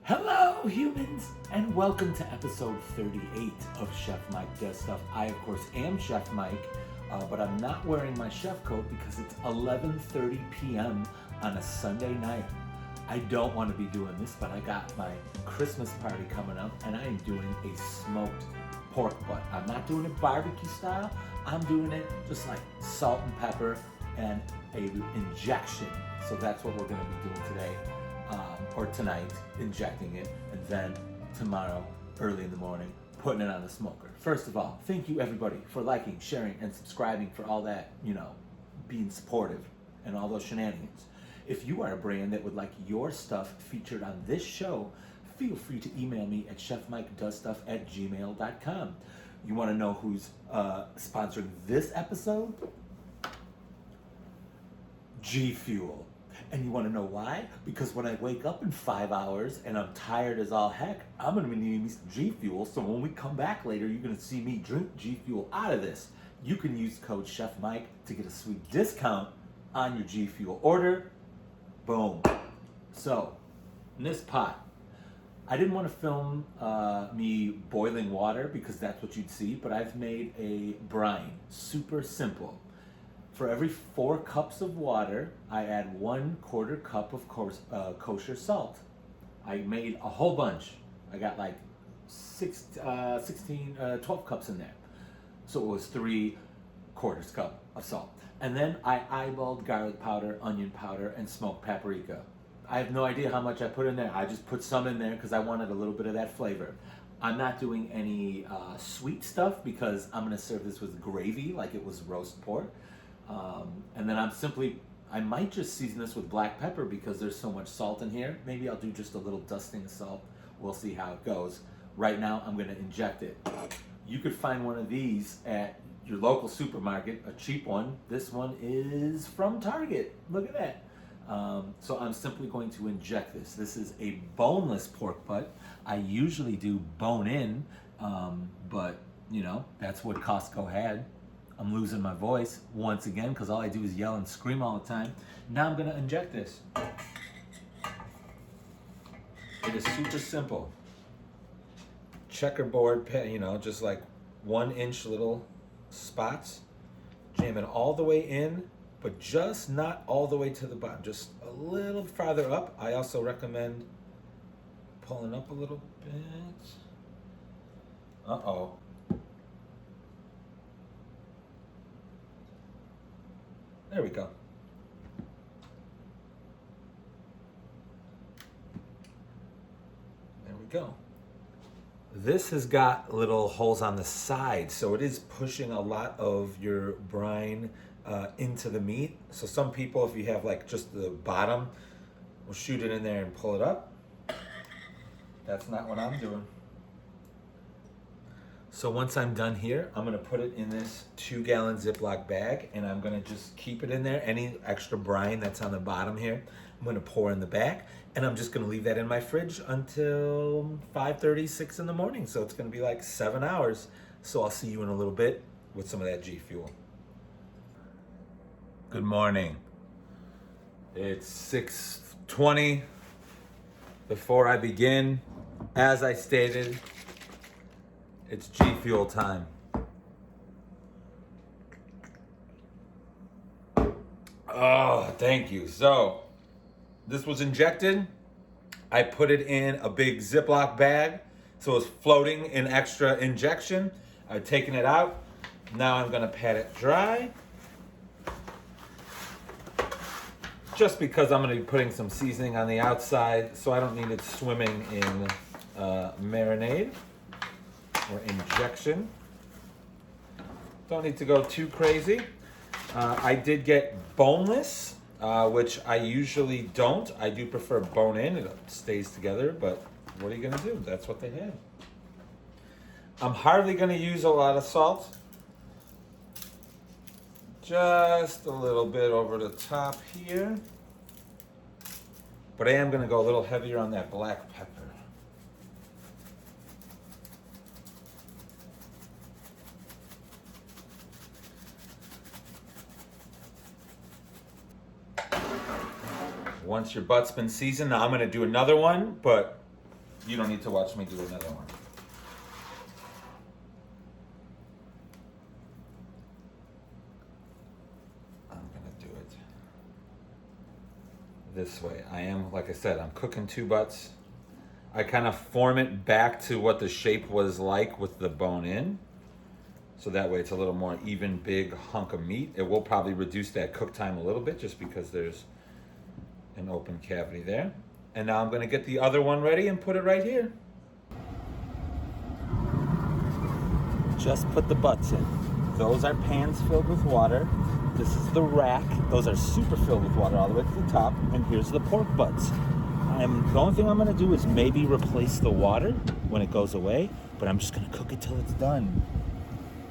Hello, humans, and welcome to episode 38 of Chef Mike Does Stuff. I, of course, am Chef Mike, but I'm not wearing my chef coat because it's 11:30 p.m. on a Sunday night. I don't want to be doing this, but I got my Christmas party coming up, and I am doing a smoked pork butt. I'm not doing it barbecue style. I'm doing it just like salt and pepper and a injection. So that's what we're going to be doing today. Or tonight, injecting it, and then tomorrow, early in the morning, putting it on the smoker. First of all, thank you everybody for liking, sharing, and subscribing for all that, being supportive and all those shenanigans. If you are a brand that would like your stuff featured on this show, feel free to email me at chefmikedoesstuff@gmail.com. You want to know who's sponsoring this episode? G Fuel. And you want to know why? Because when I wake up in 5 hours and I'm tired as all heck, I'm going to be needing me some G Fuel. So when we come back later, you're going to see me drink G Fuel out of this. You can use code Chef Mike to get a sweet discount on your G Fuel order. Boom. So, in this pot, I didn't want to film me boiling water because that's what you'd see, but I've made a brine. Super simple. For every 4 cups of water, I add 1/4 cup of kosher salt. I made a whole bunch. I got like 12 cups in there. So it was 3/4 cup of salt. And then I eyeballed garlic powder, onion powder, and smoked paprika. I have no idea how much I put in there. I just put some in there because I wanted a little bit of that flavor. I'm not doing any sweet stuff because I'm going to serve this with gravy like it was roast pork. And then I might just season this with black pepper because there's so much salt in here. Maybe I'll do just a little dusting of salt. We'll see how it goes. Right now, I'm going to inject it. You could find one of these at your local supermarket, a cheap one. This one is from Target. Look at that. So I'm simply going to inject this. This is a boneless pork butt. I usually do bone in, but that's what Costco had. I'm losing my voice once again because all I do is yell and scream all the time. Now I'm gonna inject this. It is super simple. Checkerboard, just like 1-inch little spots. Jam it all the way in, but just not all the way to the bottom, just a little farther up. I also recommend pulling up a little bit. Uh-oh. There we go. There we go. This has got little holes on the side, so it is pushing a lot of your brine into the meat. So some people, if you have like just the bottom, will shoot it in there and pull it up. That's not what I'm doing. So once I'm done here, I'm gonna put it in this 2-gallon Ziploc bag and I'm gonna just keep it in there. Any extra brine that's on the bottom here, I'm gonna pour in the back and I'm just gonna leave that in my fridge until 5:30, 6 in the morning. So it's gonna be like 7 hours. So I'll see you in a little bit with some of that G Fuel. Good morning. It's 6:20. Before I begin, as I stated, it's G Fuel time. Oh, thank you. So, this was injected. I put it in a big Ziploc bag, so it's floating in extra injection. I've taken it out. Now I'm gonna pat it dry. Just because I'm gonna be putting some seasoning on the outside, so I don't need it swimming in marinade. Or injection. Don't need to go too crazy. I did get boneless, which I usually don't. I do prefer bone in. It stays together, but what are you gonna do? That's what they had. I'm hardly gonna use a lot of salt. Just a little bit over the top here. But I am gonna go a little heavier on that black pepper. Once your butt's been seasoned, now I'm gonna do another one, but You don't need to watch me do another one. I'm gonna do it this way. Like I said, I'm cooking 2 butts. I kind of form it back to what the shape was like with the bone in. So that way it's a little more even, big hunk of meat. It will probably reduce that cook time a little bit just because there's an open cavity there. And now I'm gonna get the other one ready and put it right here. Just put the butts in. Those are pans filled with water. This is the rack. Those are super filled with water all the way to the top. And here's the pork butts. The only thing I'm gonna do is maybe replace the water when it goes away, but I'm just gonna cook it till it's done.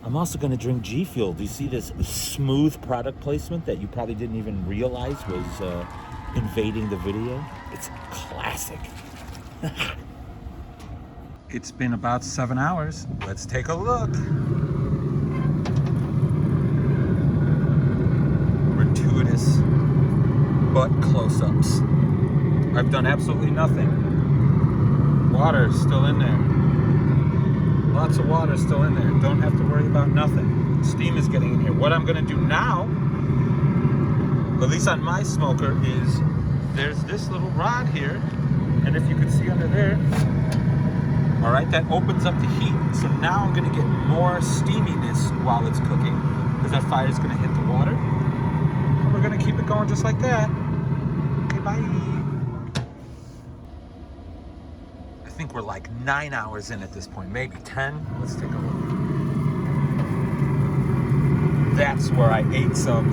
I'm also gonna drink G Fuel. Do you see this smooth product placement that you probably didn't even realize was invading the video? It's classic. It's been about 7 hours. Let's take a look. Gratuitous butt close-ups. I've done absolutely nothing. Water still in there. Lots of water still in there. Don't have to worry about nothing. Steam is getting in here. What I'm gonna do now, at least on my smoker, is there's this little rod here, and if you can see under there, all right, that opens up the heat. So now I'm gonna get more steaminess while it's cooking, because that fire is gonna hit the water. And we're gonna keep it going just like that. Okay, bye. I think we're like 9 hours in at this point, maybe 10. Let's take a look. That's where I ate some.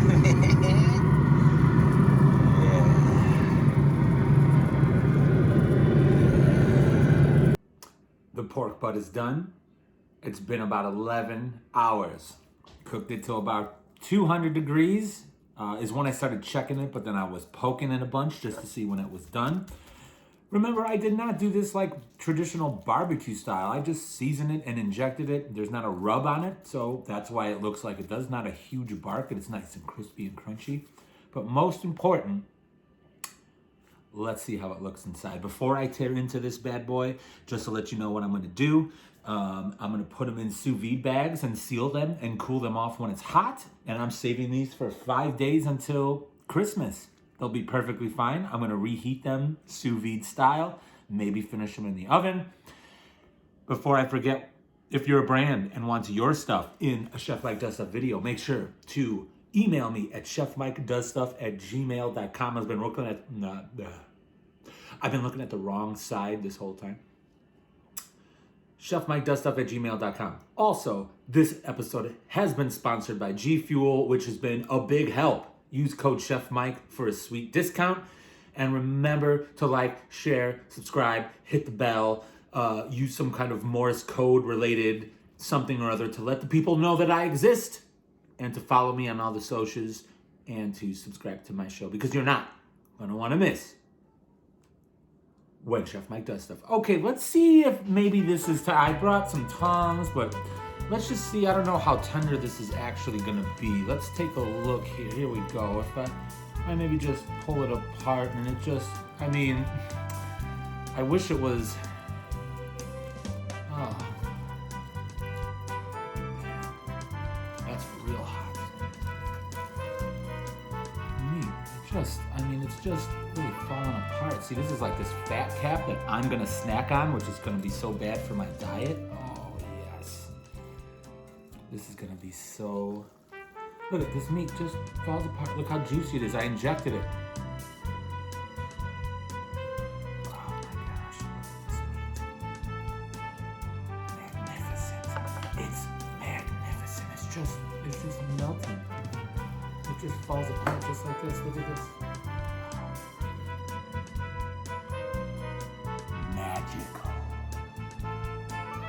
The pork butt is done. It's been about 11 hours. Cooked it till about 200 degrees is when I started checking it, but then I was poking it a bunch just to see when it was done. Remember, I did not do this like traditional barbecue style. I just seasoned it and injected it. There's not a rub on it, so that's why it looks like it does. Not a huge bark, and it's nice and crispy and crunchy. But most important, let's see how it looks inside. Before I tear into this bad boy, just to let you know what I'm gonna do, I'm gonna put them in sous vide bags and seal them and cool them off when it's hot. And I'm saving these for 5 days until Christmas. They'll be perfectly fine. I'm gonna reheat them sous vide style, maybe finish them in the oven. Before I forget, if you're a brand and want your stuff in a Chef Mike Does Stuff video, make sure to email me at chefmikedoesstuff@gmail.com. I've been looking at the wrong side this whole time. chefmikedoesstuff@gmail.com. Also, this episode has been sponsored by G Fuel, which has been a big help. Use code Chef Mike for a sweet discount. And remember to like, share, subscribe, hit the bell, use some kind of Morse code related something or other to let the people know that I exist, and to follow me on all the socials, and to subscribe to my show, because you're not going to want to miss when Chef Mike does stuff. Okay, let's see if maybe this is, I brought some tongs, but let's just see. I don't know how tender this is actually gonna be. Let's take a look here. Here we go. If I maybe just pull it apart and it just, I mean, I wish it was, oh, that's real hot. Neat. It's just really falling apart. See, this is like this fat cap that I'm gonna snack on, which is gonna be so bad for my diet. Oh, yes. This is gonna be so... Look at this meat just falls apart. Look how juicy it is. I injected it. Oh my gosh, look at this meat. Magnificent. It's magnificent. It's just melting. It just falls apart just like this. Look at this.